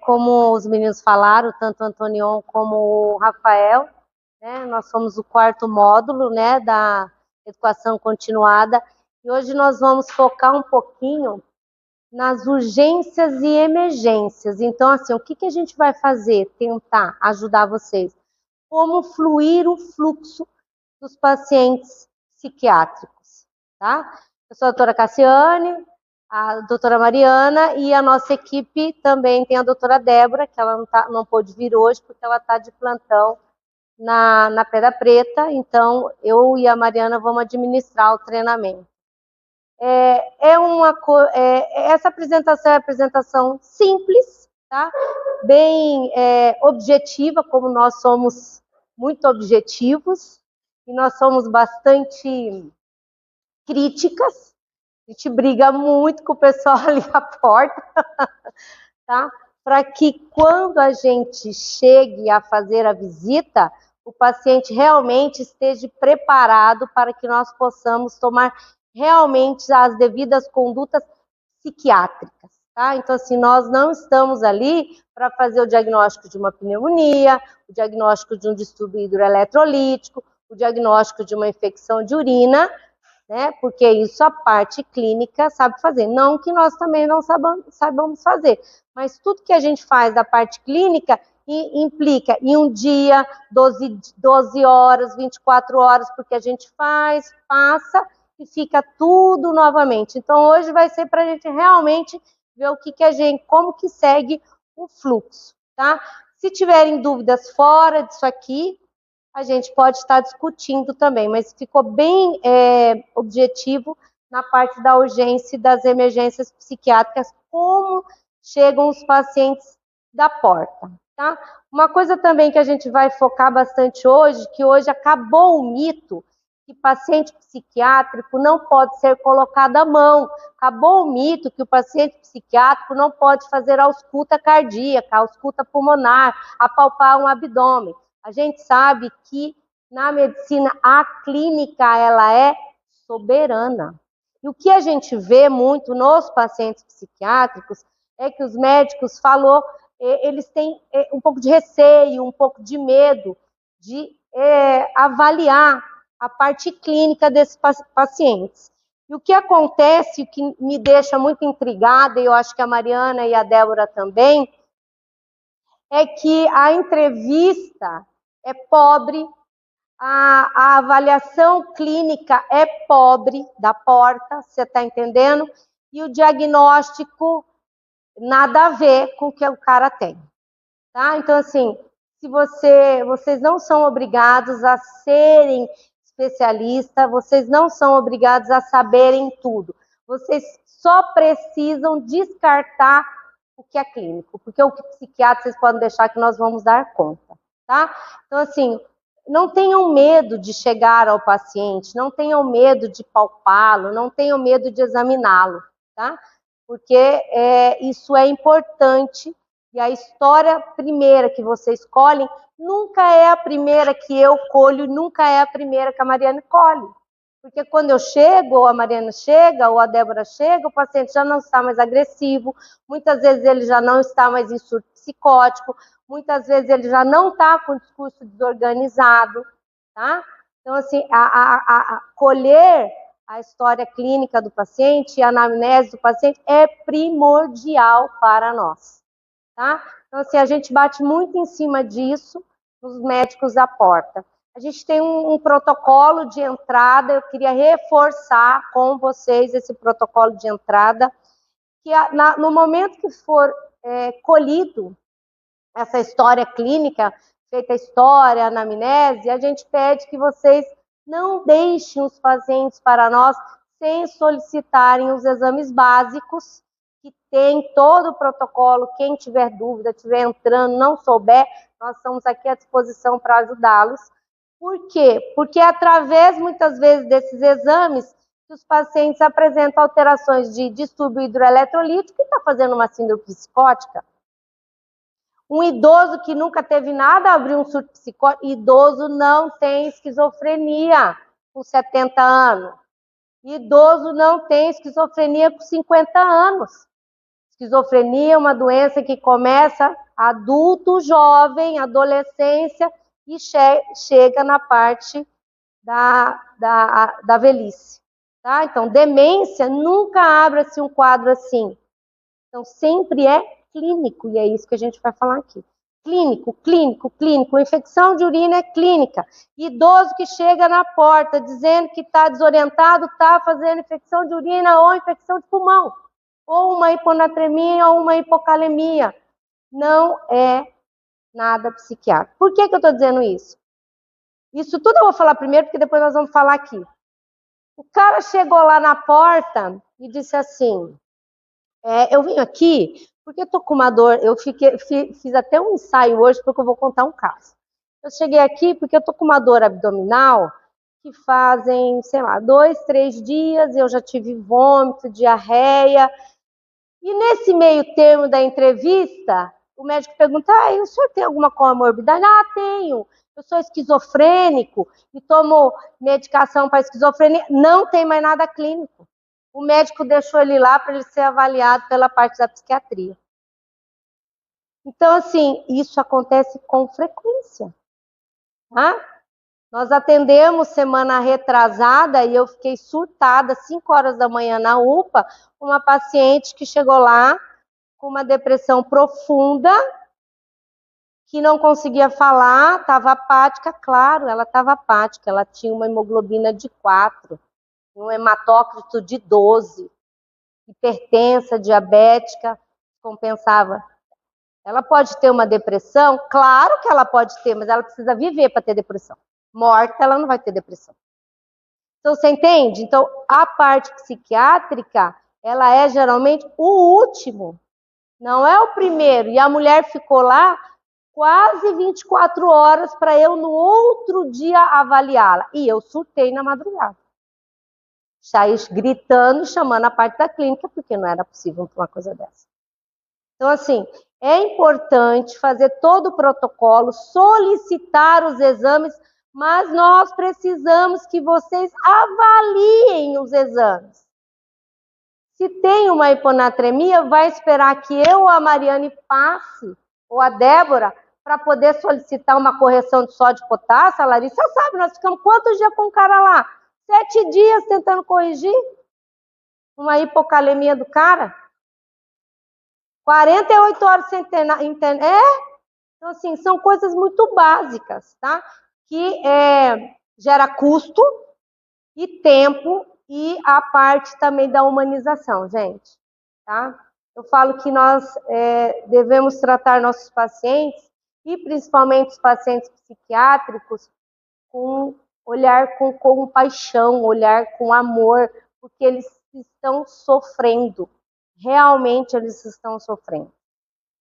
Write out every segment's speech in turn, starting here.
como os meninos falaram, tanto o Antonion como o Rafael, né, nós somos o 4º módulo, né, da educação continuada, e hoje nós vamos focar um pouquinho nas urgências e emergências. Então, assim, o que a gente vai fazer? Tentar ajudar vocês. Como fluir o fluxo dos pacientes psiquiátricos, tá? Eu sou a doutora Cassiane, a doutora Mariana, e a nossa equipe também tem a doutora Débora, que ela não pôde vir hoje, porque ela está de plantão na Pedra Preta, então eu e a Mariana vamos administrar o treinamento. Essa apresentação é uma apresentação simples, tá? Bem objetiva, como nós somos muito objetivos, e nós somos bastante críticas, a gente briga muito com o pessoal ali à porta, tá? Para que quando a gente chegue a fazer a visita, o paciente realmente esteja preparado para que nós possamos tomar realmente as devidas condutas psiquiátricas, tá? Então, assim, nós não estamos ali para fazer o diagnóstico de uma pneumonia, o diagnóstico de um distúrbio hidroeletrolítico, o diagnóstico de uma infecção de urina, né? Porque isso a parte clínica sabe fazer. Não que nós também não saibamos fazer, mas tudo que a gente faz da parte clínica implica em um dia, 12 horas, 24 horas, porque a gente faz, passa e fica tudo novamente. Então, hoje vai ser para a gente realmente ver como que segue o fluxo, tá? Se tiverem dúvidas fora disso aqui, a gente pode estar discutindo também, mas ficou bem objetivo na parte da urgência e das emergências psiquiátricas, como chegam os pacientes da porta, tá? Uma coisa também que a gente vai focar bastante hoje, que hoje acabou o mito que paciente psiquiátrico não pode ser colocado à mão. Acabou o mito que o paciente psiquiátrico não pode fazer ausculta cardíaca, ausculta pulmonar, apalpar um abdômen. A gente sabe que na medicina a clínica ela é soberana. E o que a gente vê muito nos pacientes psiquiátricos é que os médicos eles têm um pouco de receio, um pouco de medo de avaliar a parte clínica desses pacientes. E o que acontece, o que me deixa muito intrigada, e eu acho que a Mariana e a Débora também, é que a entrevista é pobre, a avaliação clínica é pobre da porta, você está entendendo? E o diagnóstico nada a ver com o que o cara tem, tá? Então, assim, se vocês não são obrigados a serem especialistas, vocês não são obrigados a saberem tudo. Vocês só precisam descartar o que é clínico, porque o que é psiquiatra vocês podem deixar que nós vamos dar conta, tá? Então, assim, não tenham medo de chegar ao paciente, não tenham medo de palpá-lo, não tenham medo de examiná-lo, tá? Porque isso é importante, e a história primeira que você escolhe nunca é a primeira que eu colho, nunca é a primeira que a Mariana colhe. Porque quando eu chego, ou a Mariana chega, ou a Débora chega, o paciente já não está mais agressivo, muitas vezes ele já não está mais em surto psicótico, muitas vezes ele já não está com o discurso desorganizado, tá? Então, assim, colher a história clínica do paciente e a anamnese do paciente é primordial para nós, tá? Então, assim, a gente bate muito em cima disso nos médicos da porta. A gente tem um protocolo de entrada, eu queria reforçar com vocês esse protocolo de entrada, que no momento que for colhido essa história clínica, feita a história, a anamnese, a gente pede que vocês não deixem os pacientes para nós sem solicitarem os exames básicos, que tem todo o protocolo. Quem tiver dúvida, estiver entrando, não souber, nós estamos aqui à disposição para ajudá-los. Por quê? Porque através, muitas vezes, desses exames, os pacientes apresentam alterações de distúrbio hidroeletrolítico e está fazendo uma síndrome psicótica. Um idoso que nunca teve nada abriu um surto psicótico. Idoso não tem esquizofrenia com 70 anos. Idoso não tem esquizofrenia com 50 anos. Esquizofrenia é uma doença que começa adulto, jovem, adolescência e chega na parte da velhice. Tá? Então, demência nunca abre-se um quadro assim. Então, sempre é clínico, e é isso que a gente vai falar aqui. Clínico, clínico, clínico. Infecção de urina é clínica. Idoso que chega na porta dizendo que está desorientado, está fazendo infecção de urina ou infecção de pulmão, ou uma hiponatremia ou uma hipocalemia. Não é nada psiquiátrico. Por que eu estou dizendo isso? Isso tudo eu vou falar primeiro, porque depois nós vamos falar aqui. O cara chegou lá na porta e disse assim, eu vim aqui porque eu tô com uma dor, fiz até um ensaio hoje porque eu vou contar um caso. Eu cheguei aqui porque eu tô com uma dor abdominal que fazem, sei lá, 2, 3 dias, eu já tive vômito, diarreia, e nesse meio termo da entrevista, o médico pergunta, o senhor tem alguma comorbidade? Tenho. Eu sou esquizofrênico e tomo medicação para esquizofrenia. Não tem mais nada clínico. O médico deixou ele lá para ele ser avaliado pela parte da psiquiatria. Então, assim, isso acontece com frequência. Tá? Nós atendemos semana retrasada e eu fiquei surtada, 5 horas da manhã na UPA, uma paciente que chegou lá com uma depressão profunda, que não conseguia falar, estava apática, claro, ela estava apática, ela tinha uma hemoglobina de 4, um hematócrito de 12, hipertensa, diabética, compensava. Ela pode ter uma depressão? Claro que ela pode ter, mas ela precisa viver para ter depressão. Morta, ela não vai ter depressão. Então, você entende? Então, a parte psiquiátrica, ela é geralmente o último, não é o primeiro. E a mulher ficou lá quase 24 horas para eu, no outro dia, avaliá-la. E eu surtei na madrugada. Saí gritando e chamando a parte da clínica, porque não era possível uma coisa dessa. Então, assim, é importante fazer todo o protocolo, solicitar os exames, mas nós precisamos que vocês avaliem os exames. Se tem uma hiponatremia, vai esperar que eu ou a Mariane passe, ou a Débora, para poder solicitar uma correção de sódio e potássio. A Larissa sabe, nós ficamos quantos dias com o cara lá? 7 dias tentando corrigir uma hipocalemia do cara. 48 horas sem internar. Então, assim, são coisas muito básicas, tá? Que gera custo e tempo e a parte também da humanização, gente, tá? Eu falo que nós devemos tratar nossos pacientes, e principalmente os pacientes psiquiátricos, olhar com compaixão, olhar com amor, porque eles estão sofrendo, realmente eles estão sofrendo.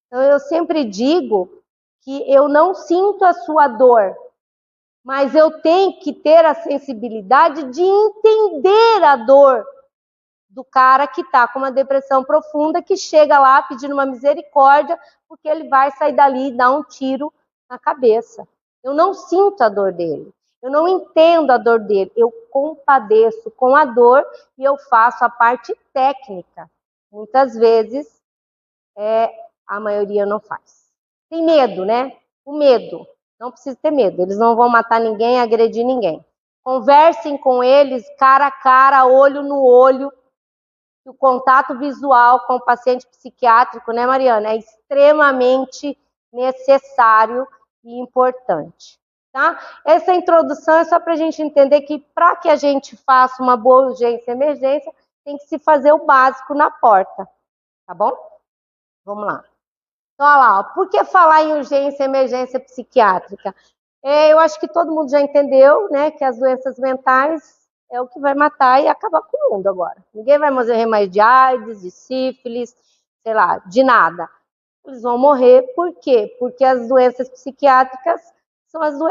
Então, eu sempre digo que eu não sinto a sua dor, mas eu tenho que ter a sensibilidade de entender a dor do cara que está com uma depressão profunda, que chega lá pedindo uma misericórdia, porque ele vai sair dali e dar um tiro na cabeça. Eu não sinto a dor dele, eu não entendo a dor dele, eu compadeço com a dor e eu faço a parte técnica. Muitas vezes, a maioria não faz. Tem medo, né? O medo. Não precisa ter medo, eles não vão matar ninguém, agredir ninguém. Conversem com eles cara a cara, olho no olho. O contato visual com o paciente psiquiátrico, né, Mariana, é extremamente necessário e importante, tá? Essa introdução é só para a gente entender que para que a gente faça uma boa urgência e emergência, tem que se fazer o básico na porta, tá bom? Vamos lá. Então, olha lá, por que falar em urgência e emergência psiquiátrica? Eu acho que todo mundo já entendeu, né, que as doenças mentais é o que vai matar e acabar com o mundo agora. Ninguém vai morrer mais de AIDS, de sífilis, sei lá, de nada. Eles vão morrer, por quê? Porque as doenças psiquiátricas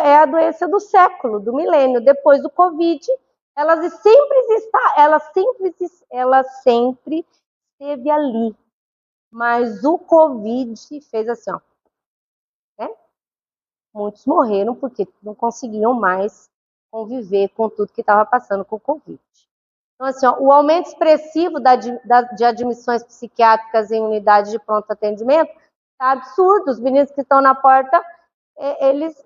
é a doença do século, do milênio. Depois do Covid, ela sempre esteve ali. Mas o Covid fez assim, ó, né? Muitos morreram porque não conseguiam mais conviver com tudo que estava passando com o Covid. Então, assim, ó, o aumento expressivo de admissões psiquiátricas em unidades de pronto atendimento tá absurdo. Os meninos que estão na porta,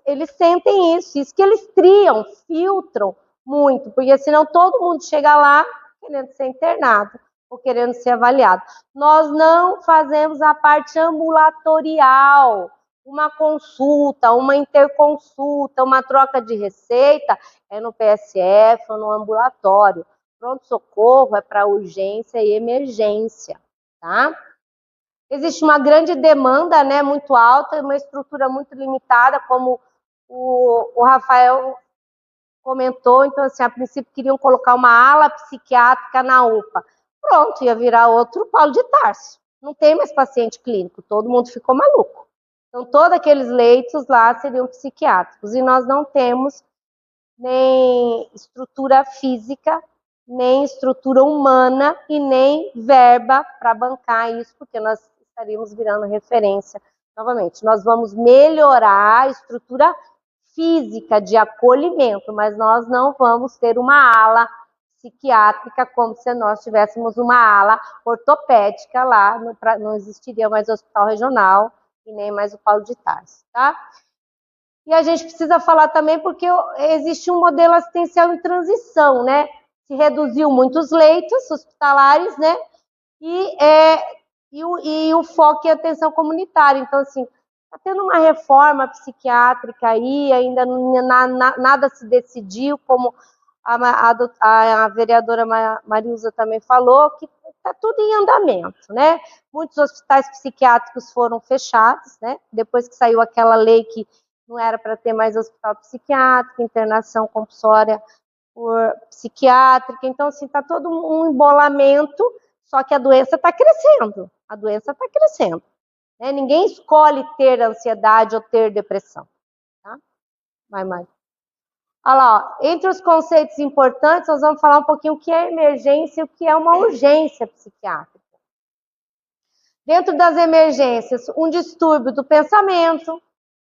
eles sentem isso que eles triam, filtram muito, porque senão todo mundo chega lá querendo ser internado ou querendo ser avaliado. Nós não fazemos a parte ambulatorial, uma consulta, uma interconsulta, uma troca de receita, é no PSF ou no ambulatório. Pronto-socorro é para urgência e emergência, tá? Existe uma grande demanda, né, muito alta, uma estrutura muito limitada, como o Rafael comentou. Então, assim, a princípio queriam colocar uma ala psiquiátrica na UPA. Pronto, ia virar outro Paulo de Tarso. Não tem mais paciente clínico, todo mundo ficou maluco. Então, todos aqueles leitos lá seriam psiquiátricos, e nós não temos nem estrutura física, nem estrutura humana e nem verba para bancar isso, porque nós estaríamos virando referência novamente. Nós vamos melhorar a estrutura física de acolhimento, mas nós não vamos ter uma ala psiquiátrica como se nós tivéssemos uma ala ortopédica lá, não existiria mais o hospital regional e nem mais o Paulo de Tarso, tá? E a gente precisa falar também porque existe um modelo assistencial em transição, né? Se reduziu muitos leitos hospitalares, né? E o foco em atenção comunitária. Então, assim, está tendo uma reforma psiquiátrica aí, ainda nada se decidiu, como a vereadora Marilza também falou, que está tudo em andamento, né? Muitos hospitais psiquiátricos foram fechados, né? Depois que saiu aquela lei que não era para ter mais hospital psiquiátrico, internação compulsória por psiquiátrica. Então, assim, está todo um embolamento, só que a doença está crescendo. A doença está crescendo. Né? Ninguém escolhe ter ansiedade ou ter depressão. Tá? Vai, Mari. Olha lá, ó. Entre os conceitos importantes, nós vamos falar um pouquinho o que é emergência e o que é uma urgência psiquiátrica. Dentro das emergências, um distúrbio do pensamento,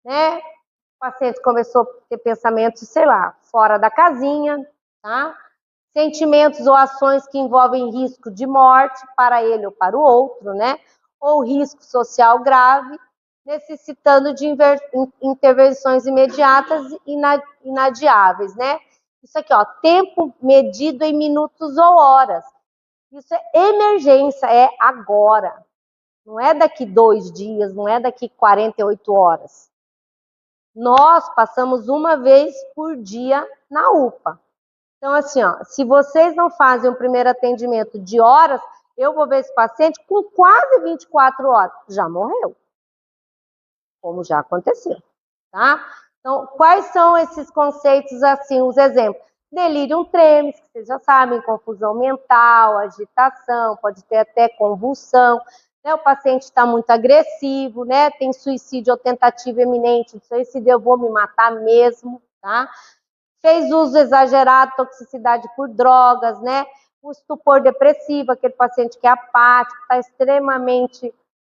né? O paciente começou a ter pensamentos, sei lá, fora da casinha, tá? Sentimentos ou ações que envolvem risco de morte para ele ou para o outro, né? Ou risco social grave, necessitando de intervenções imediatas e inadiáveis, né? Isso aqui, ó, tempo medido em minutos ou horas. Isso é emergência, é agora. Não é daqui 2 dias, não é daqui 48 horas. Nós passamos uma vez por dia na UPA. Então, assim, ó, se vocês não fazem o primeiro atendimento de horas, eu vou ver esse paciente com quase 24 horas. Já morreu. Como já aconteceu, tá? Então, quais são esses conceitos, assim, os exemplos? Delírio tremens, que vocês já sabem, confusão mental, agitação, pode ter até convulsão. Né? O paciente está muito agressivo, né? Tem suicídio ou tentativa iminente de suicídio, eu vou me matar mesmo, tá? Fez uso exagerado, toxicidade por drogas, né? O estupor depressivo, aquele paciente que é apático, está extremamente,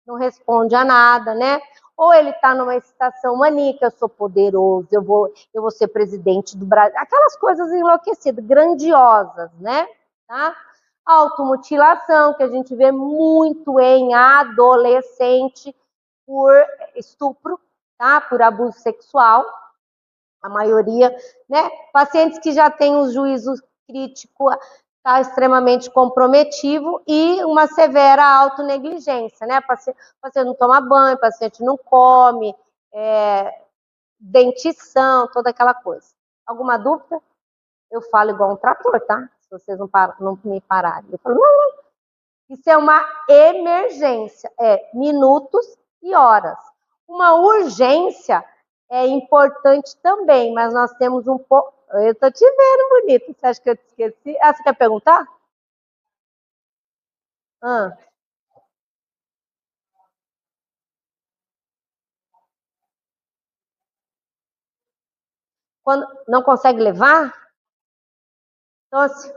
não responde a nada, né? Ou ele está numa excitação maníaca, eu sou poderoso, eu vou ser presidente do Brasil. Aquelas coisas enlouquecidas, grandiosas, né? Tá? Automutilação, que a gente vê muito em adolescente por estupro, tá? Por abuso sexual. A maioria, né? Pacientes que já têm o juízo crítico está extremamente comprometido e uma severa autonegligência, né? O paciente não toma banho, o paciente não come, dentição, toda aquela coisa. Alguma dúvida? Eu falo igual um trator, tá? Se vocês não me pararem. Eu falo, não. Isso é uma emergência, é minutos e horas. Uma urgência é importante também, mas nós temos um pouco... Eu tô te vendo bonito, você acha que eu te esqueci? Ah, você quer perguntar? Quando não consegue levar? Então, assim,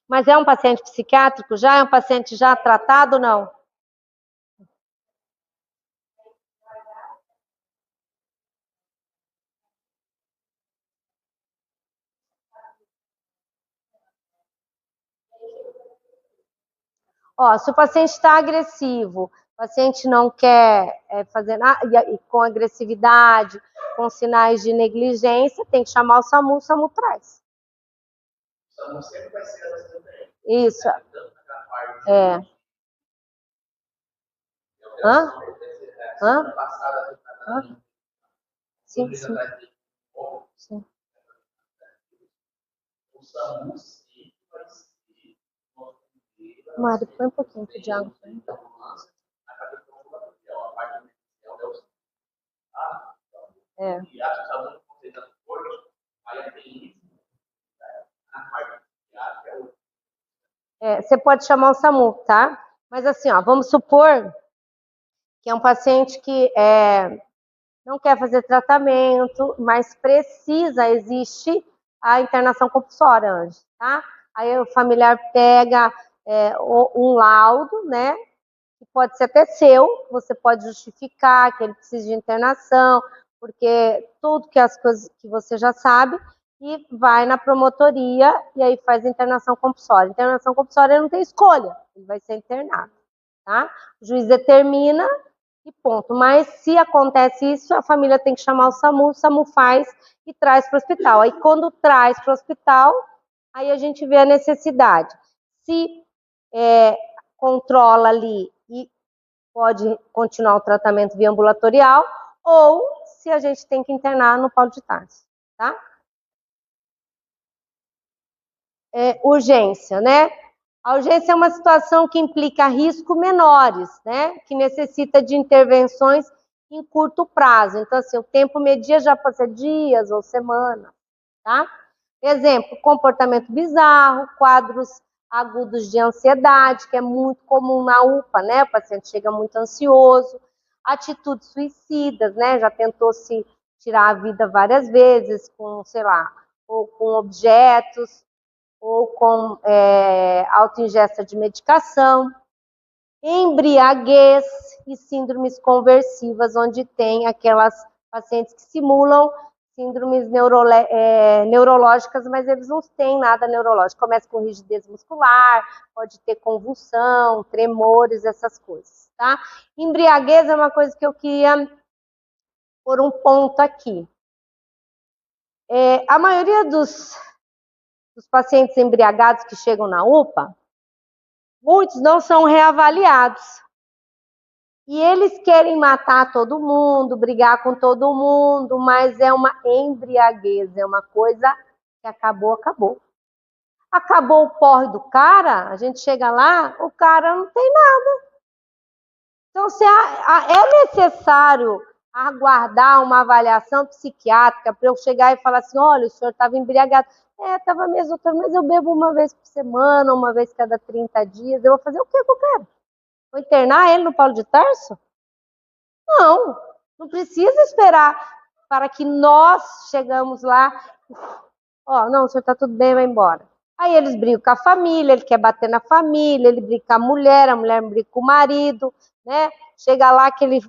mas é um paciente psiquiátrico já? É um paciente já tratado ou não? Ó, se o paciente está agressivo, o paciente não quer fazer nada, e com agressividade, com sinais de negligência, tem que chamar o SAMU traz. O SAMU sempre vai ser elas também. Isso. É. Hã? Hã? Hã? Sim, sim. Sim. O SAMU sempre vai ser. Mário, põe um pouquinho de água. É. Você pode chamar o SAMU, tá? Mas assim, ó, vamos supor que é um paciente que não quer fazer tratamento, mas existe a internação compulsória antes, tá? Aí o familiar pega um laudo, né? Que pode ser até seu, você pode justificar que ele precisa de internação, porque tudo que as coisas que você já sabe, e vai na promotoria e aí faz internação compulsória. Internação compulsória não tem escolha, ele vai ser internado, tá? O juiz determina e ponto. Mas se acontece isso, a família tem que chamar o SAMU faz e traz para o hospital. Aí quando traz para o hospital, aí a gente vê a necessidade. Se controla ali e pode continuar o tratamento via ambulatorial, ou se a gente tem que internar no Paulo de Tarso, tá? Urgência, né? A urgência é uma situação que implica riscos menores, né? Que necessita de intervenções em curto prazo. Então, assim, o tempo media já pode ser dias ou semanas, tá? Exemplo, comportamento bizarro, quadros agudos de ansiedade, que é muito comum na UPA, né? O paciente chega muito ansioso. Atitudes suicidas, né? Já tentou se tirar a vida várias vezes com, sei lá, ou com objetos, ou com autoingesta de medicação, embriaguez e síndromes conversivas, onde tem aquelas pacientes que simulam síndromes neurológicas, mas eles não têm nada neurológico. Começa com rigidez muscular, pode ter convulsão, tremores, essas coisas, tá? Embriaguez é uma coisa que eu queria pôr um ponto aqui. A maioria dos pacientes embriagados que chegam na UPA, muitos não são reavaliados. E eles querem matar todo mundo, brigar com todo mundo, mas é uma embriaguez, é uma coisa que acabou, acabou. Acabou o porre do cara, a gente chega lá, o cara não tem nada. Então, se é necessário aguardar uma avaliação psiquiátrica para eu chegar e falar assim, olha, o senhor estava embriagado. Estava mesmo, doutor, mas eu bebo uma vez por semana, uma vez cada 30 dias. Eu vou fazer o que com o cara? Vou internar ele no Paulo de Tarso? Não, não precisa esperar para que nós chegamos lá. Não, o senhor está tudo bem, vai embora. Aí eles brigam com a família, ele quer bater na família, ele briga com a mulher briga com o marido, né? Chega lá aquele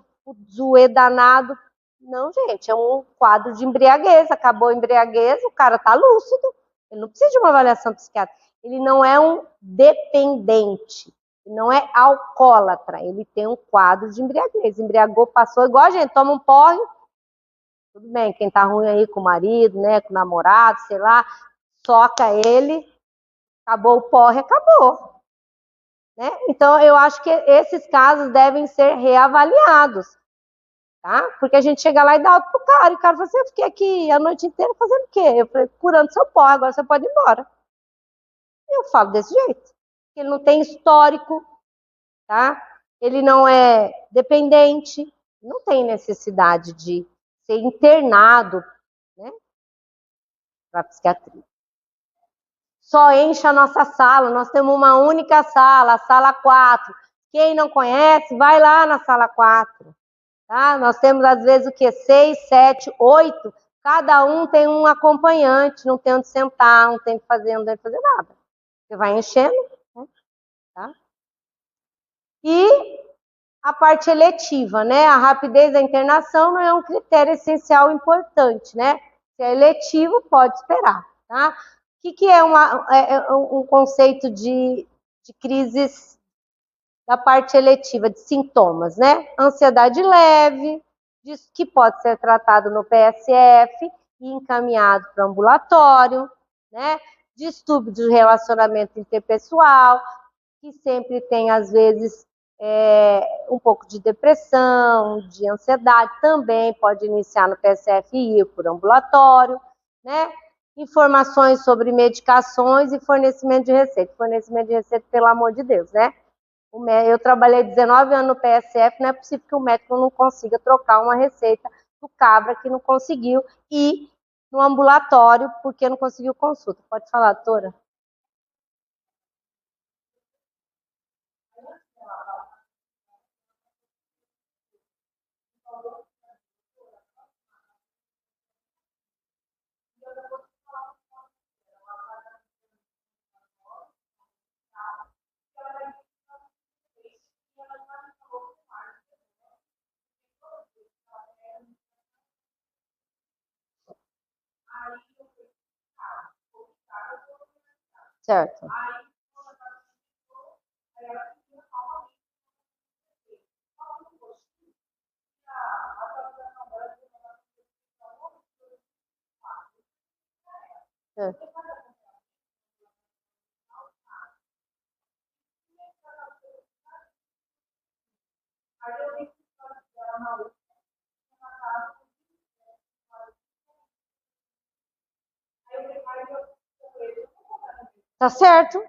zoê danado. Não, gente, é um quadro de embriaguez, acabou a embriaguez, o cara tá lúcido, ele não precisa de uma avaliação psiquiátrica. Ele não é um dependente, ele não é alcoólatra, ele tem um quadro de embriaguez. Embriagou, passou, igual a gente, toma um porre, tudo bem, quem tá ruim aí com o marido, né, com o namorado, sei lá, soca ele, acabou o porre, acabou. Né? Então, eu acho que esses casos devem ser reavaliados, tá? Porque a gente chega lá e dá alto pro cara, e o cara fala assim, eu fiquei aqui a noite inteira fazendo o quê? Eu falei, curando seu porre, agora você pode ir embora. E eu falo desse jeito. Ele não tem histórico, tá? Ele não é dependente, não tem necessidade de ser internado, né, para psiquiatria. Só enche a nossa sala, nós temos uma única sala, a sala 4. Quem não conhece, vai lá na sala 4. Tá? Nós temos, às vezes, o quê? 6, 7, 8. Cada um tem um acompanhante, não tem onde sentar, não tem o que fazer, não tem o que fazer nada. Você vai enchendo, né? Tá? E a parte eletiva, né? A rapidez da internação não é um critério essencial importante, né? Se é eletivo, pode esperar, tá? O que é um conceito de crises da parte eletiva de sintomas, né? Ansiedade leve, que pode ser tratado no PSF e encaminhado para o ambulatório, né? Distúrbio de relacionamento interpessoal, que sempre tem, às vezes, um pouco de depressão, de ansiedade, também pode iniciar no PSF e ir por ambulatório, né? Informações sobre medicações e fornecimento de receita. Fornecimento de receita, pelo amor de Deus, né? Eu trabalhei 19 anos no PSF, não é possível que o médico não consiga trocar uma receita do cabra que não conseguiu ir no ambulatório porque não conseguiu consulta. Pode falar, doutora? Certo. É. Tá certo?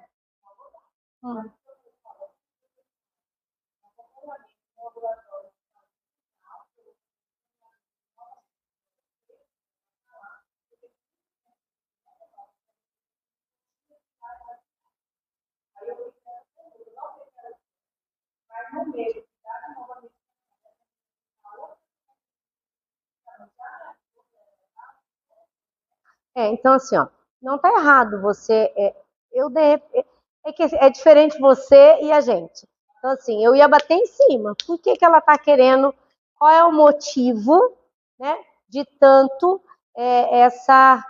Então assim, ó, não tá errado você. Eu de, é que é diferente você e a gente. Então, assim, eu ia bater em cima. Por que, que ela tá querendo? Qual é o motivo, né, de tanto essa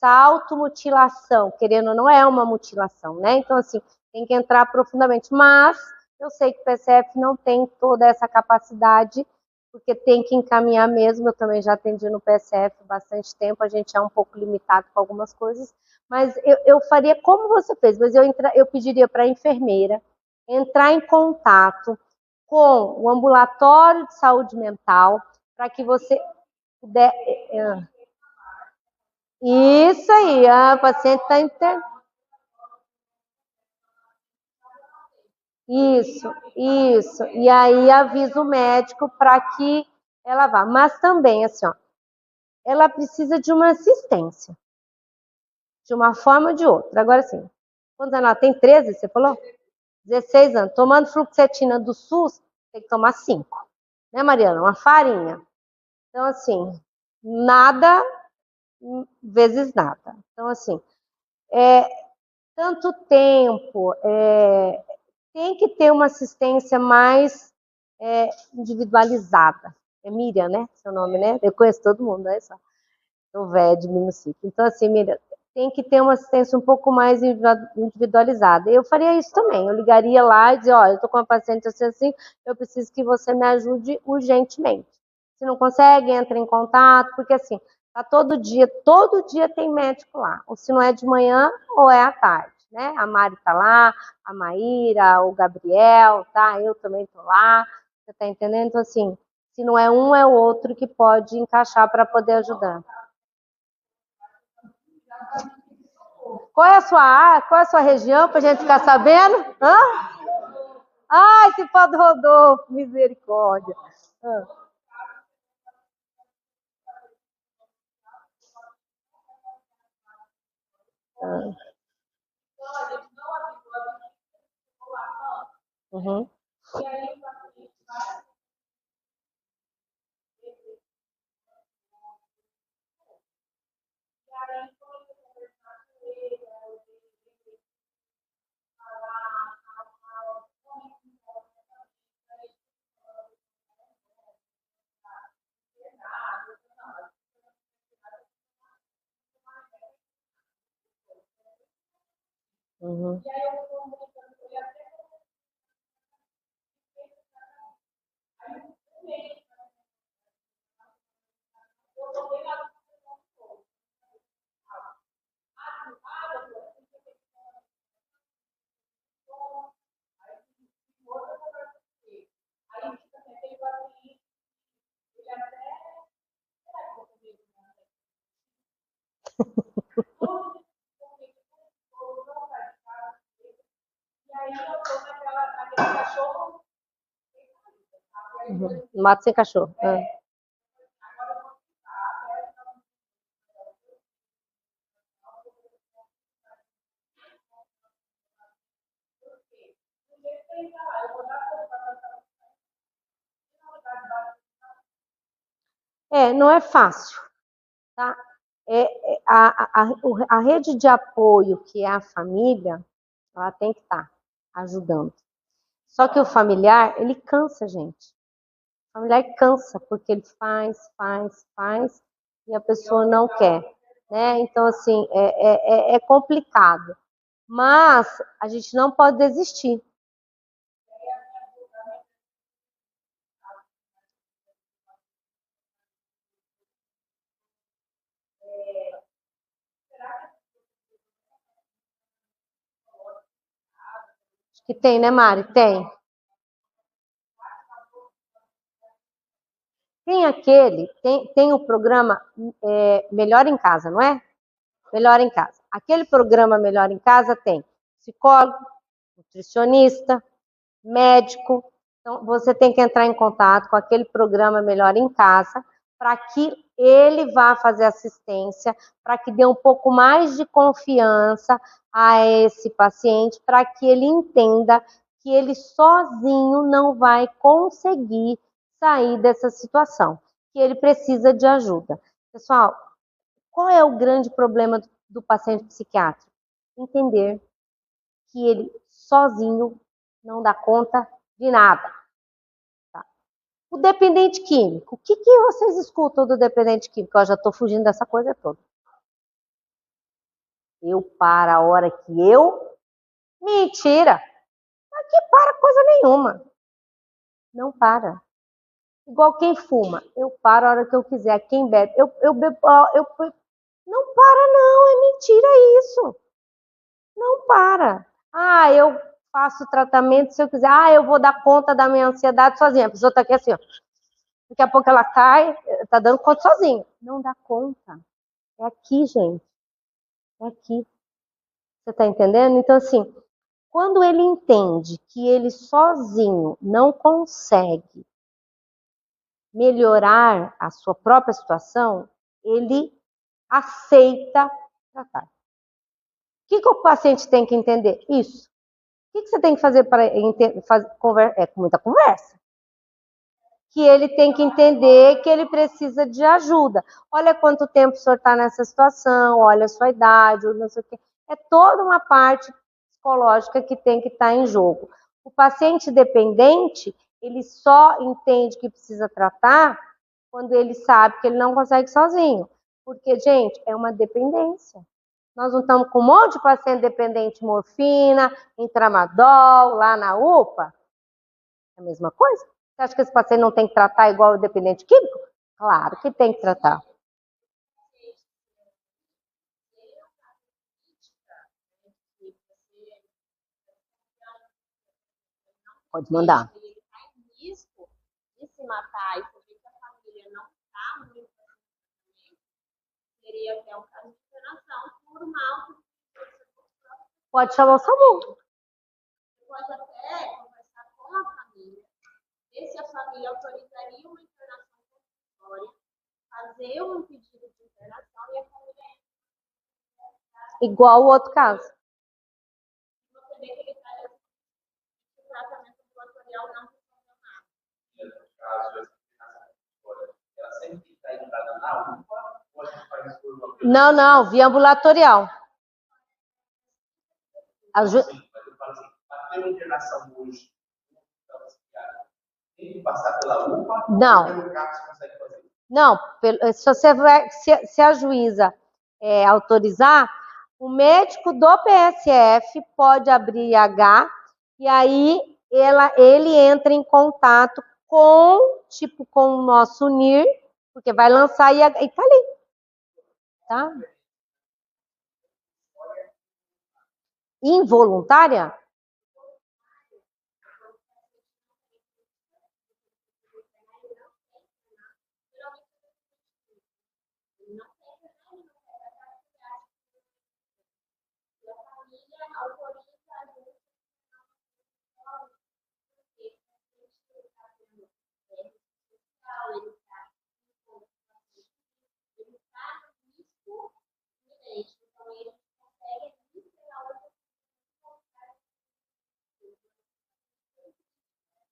automutilação? Querendo, não é uma mutilação, né? Então, assim, tem que entrar profundamente. Mas eu sei que o PCF não tem toda essa capacidade porque tem que encaminhar mesmo. Eu também já atendi no PSF há bastante tempo, a gente é um pouco limitado com algumas coisas, mas eu faria como você fez, mas eu pediria para a enfermeira entrar em contato com o ambulatório de saúde mental para que você puder. Isso aí, a paciente está internada. Isso. E aí avisa o médico para que ela vá. Mas também, assim, ó, ela precisa de uma assistência, de uma forma ou de outra. Agora, assim, quantos anos ela tem? 13, você falou? 16 anos. Tomando fluoxetina do SUS, tem que tomar 5. Né, Mariana? Uma farinha. Então, assim, nada vezes nada. Então, assim, tanto tempo, tem que ter uma assistência mais individualizada. É Miriam, né? Seu nome, né? Eu conheço todo mundo, né? Só do VED município. Então, assim, Miriam, tem que ter uma assistência um pouco mais individualizada. Eu faria isso também. Eu ligaria lá e dizer, olha, eu estou com uma paciente assim, eu preciso que você me ajude urgentemente. Se não consegue, entre em contato, porque assim, tá todo dia tem médico lá. Ou se não é de manhã, ou é à tarde, né? A Mari tá lá, a Maíra, o Gabriel, tá? Eu também tô lá. Você tá entendendo? Então, assim, se não é um, é o outro que pode encaixar para poder ajudar. Qual é a sua região, para a gente ficar sabendo? Hã? Ai, se pode Rodolfo, misericórdia. Uhum. Uhum. Mato sem cachorro. Não é fácil, tá? A rede de apoio, que é a família, ela tem que estar ajudando. Só que o familiar, ele cansa, gente. O familiar cansa, porque ele faz, e a pessoa não quer, né? Então, assim, é complicado. Mas a gente não pode desistir. Acho que tem, né, Mari? Tem. Tem o programa Melhor em Casa, não é? Melhor em Casa. Aquele programa Melhor em Casa tem psicólogo, nutricionista, médico. Então, você tem que entrar em contato com aquele programa Melhor em Casa para que ele vá fazer assistência, para que dê um pouco mais de confiança a esse paciente, para que ele entenda que ele sozinho não vai conseguir sair dessa situação, que ele precisa de ajuda. Pessoal, qual é o grande problema do paciente psiquiátrico? Entender que ele sozinho não dá conta de nada. Tá? O dependente químico. O que vocês escutam do dependente químico? Eu já estou fugindo dessa coisa toda. Eu paro a hora que eu... Mentira! Aqui para coisa nenhuma. Não para. Igual quem fuma. Eu paro a hora que eu quiser. Quem bebe. Eu bebo... Não para não, é mentira isso. Não para. Eu faço tratamento se eu quiser. Eu vou dar conta da minha ansiedade sozinha. A pessoa está aqui assim, ó. Daqui a pouco ela cai, tá dando conta sozinha. Não dá conta. É aqui, gente. É aqui. Você tá entendendo? Então, assim, quando ele entende que ele sozinho não consegue melhorar a sua própria situação, ele aceita tratar. O que o paciente tem que entender? Isso. O que você tem que fazer para com muita conversa? Que ele tem que entender que ele precisa de ajuda. Olha quanto tempo o senhor está nessa situação, olha a sua idade, não sei o quê. É toda uma parte psicológica que tem que estar em jogo. O paciente dependente, ele só entende que precisa tratar quando ele sabe que ele não consegue sozinho. Porque, gente, é uma dependência. Nós não estamos com um monte de paciente dependente de morfina, tramadol, lá na UPA? É a mesma coisa? Você acha que esse paciente não tem que tratar igual o dependente químico? Claro que tem que tratar. Pode mandar. Ele está em risco de se matar e você vê que a família não está muito bem, seria até um caso de internação por mal. Pode chamar o SAMU. Você pode até conversar com a família, ver se a família autorizaria uma internação compulsória, fazer um pedido de internação e a família igual o outro caso. você vê que ele está em tratamento ambulatorial não funciona nada. No caso, ela sempre tem que estar entrada na UPA ou a gente faz isso por uma coisa? Não, via ambulatorial. Mas eu falo assim, para ter uma internação hoje, tem que passar pela UPA? Não. Ou pelo CAPS consegue fazer? Não, se a juíza autorizar, o médico do PSF pode abrir IH e aí ele entra em contato com o nosso NIR, porque vai lançar IH, e tá ali. Tá? Involuntária?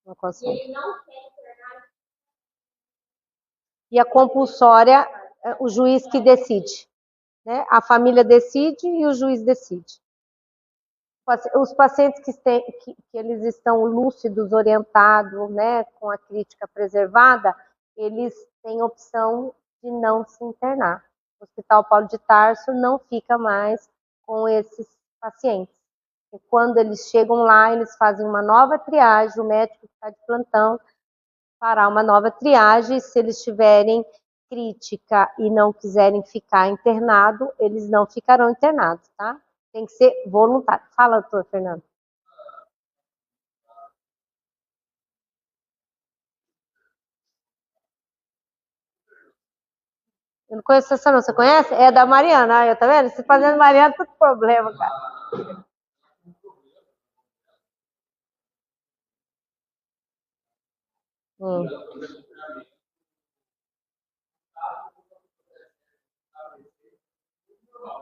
Não E consegue. ele não quer internar. E a compulsória, o juiz que decide, né? A família decide e o juiz decide. Os pacientes que eles estão lúcidos, orientados, né, com a crítica preservada, eles têm opção de não se internar. O Hospital Paulo de Tarso não fica mais com esses pacientes. E quando eles chegam lá, eles fazem uma nova triagem, o médico que está de plantão fará uma nova triagem. Se eles tiverem crítica e não quiserem ficar internado, eles não ficarão internados, tá? Tem que ser voluntário. Fala, doutor Fernando. Eu não conheço essa não. Você conhece? É da Mariana. Aí, tá vendo? Você fazendo Mariana, tudo problema, cara.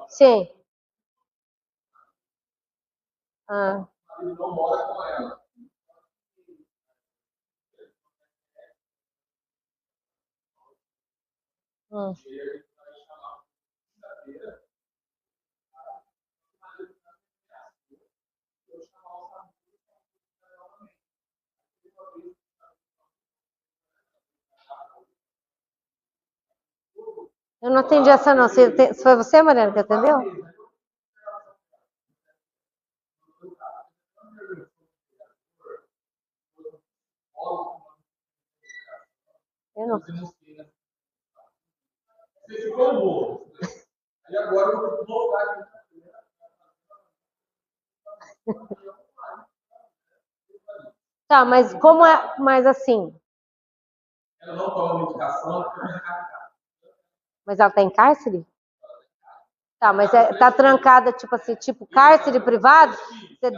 Sim. Ah. Não mora com ela. Eu não atendi essa não. Foi você, Mariana, que atendeu? Eu não. Você ficou bom. E agora eu vou voltar aqui. Tá, mas como é. Mas assim. Ela não toma medicação, Mas ela tá em cárcere? Tá, mas tá trancada, tipo assim, tipo cárcere privado? Você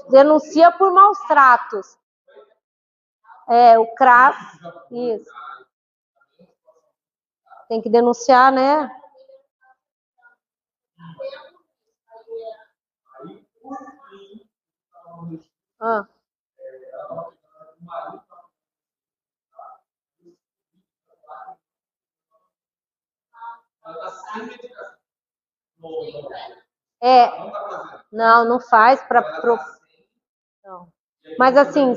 denuncia por maus tratos. É, o CRAS, isso. Tem que denunciar, né? Ah. É, não faz para. Não. Mas assim,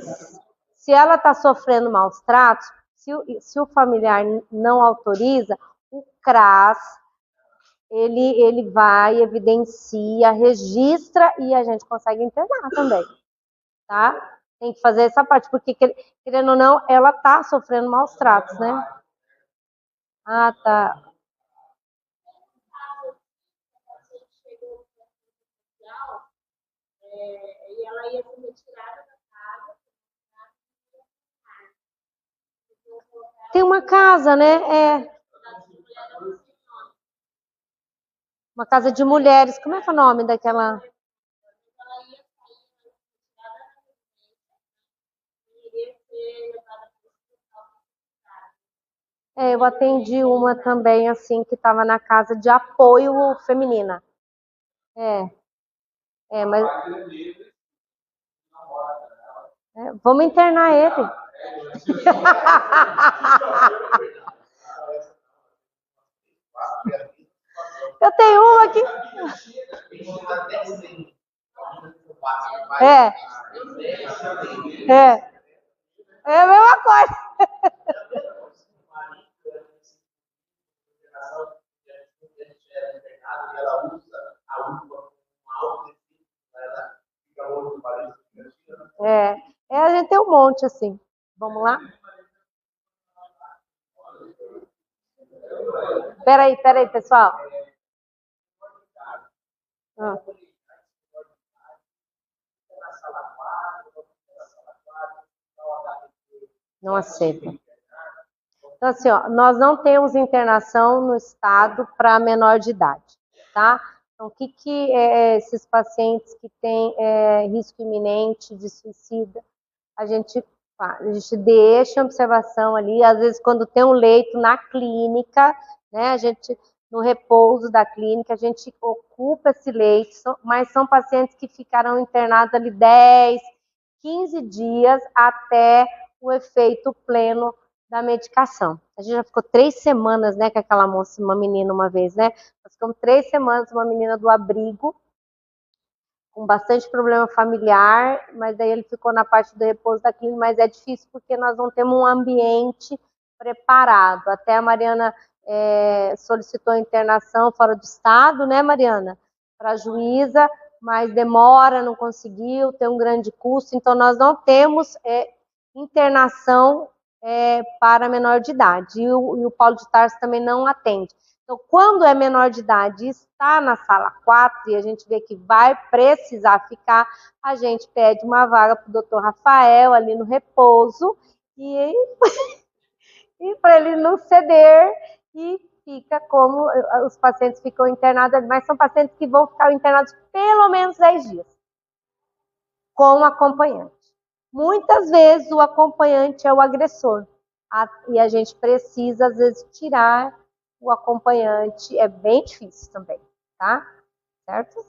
se ela está sofrendo maus tratos, se o familiar não autoriza, o CRAS ele vai, evidencia, registra e a gente consegue internar também, tá? Tem que fazer essa parte, porque querendo ou não, ela está sofrendo maus tratos, né? Ah, tá. E ela ia ser retirada da casa. Tem uma casa, né? É. Uma casa de mulheres. Como é que é o nome daquela? É, eu atendi uma também, assim, que estava na casa de apoio feminina. Mas vamos internar ele. Eu tenho uma aqui. É a mesma coisa. A gente tem um monte assim. Vamos lá? Peraí, pessoal. Não aceita. Então, assim, ó, nós não temos internação no estado para menor de idade, tá? Então, o que esses pacientes que têm risco iminente de suicida, a gente deixa a observação ali, às vezes quando tem um leito na clínica, né, a gente, no repouso da clínica, a gente ocupa esse leito, mas são pacientes que ficarão internados ali 10, 15 dias até o efeito pleno da medicação. A gente já ficou 3 semanas, né, com aquela moça, uma menina uma vez, né? Nós ficamos 3 semanas, uma menina do abrigo, com bastante problema familiar, mas daí ele ficou na parte do repouso da clínica, mas é difícil porque nós não temos um ambiente preparado. Até a Mariana solicitou internação fora do estado, né, Mariana? Para a juíza, mas demora, não conseguiu, tem um grande custo, então nós não temos internação para menor de idade, e o Paulo de Tarso também não atende. Então, quando é menor de idade e está na sala 4 e a gente vê que vai precisar ficar, a gente pede uma vaga para o doutor Rafael ali no repouso e para ele não ceder e fica como os pacientes ficam internados, mas são pacientes que vão ficar internados pelo menos 10 dias com o acompanhante. Muitas vezes o acompanhante é o agressor e a gente precisa, às vezes, tirar o acompanhante, é bem difícil também, tá? Certo?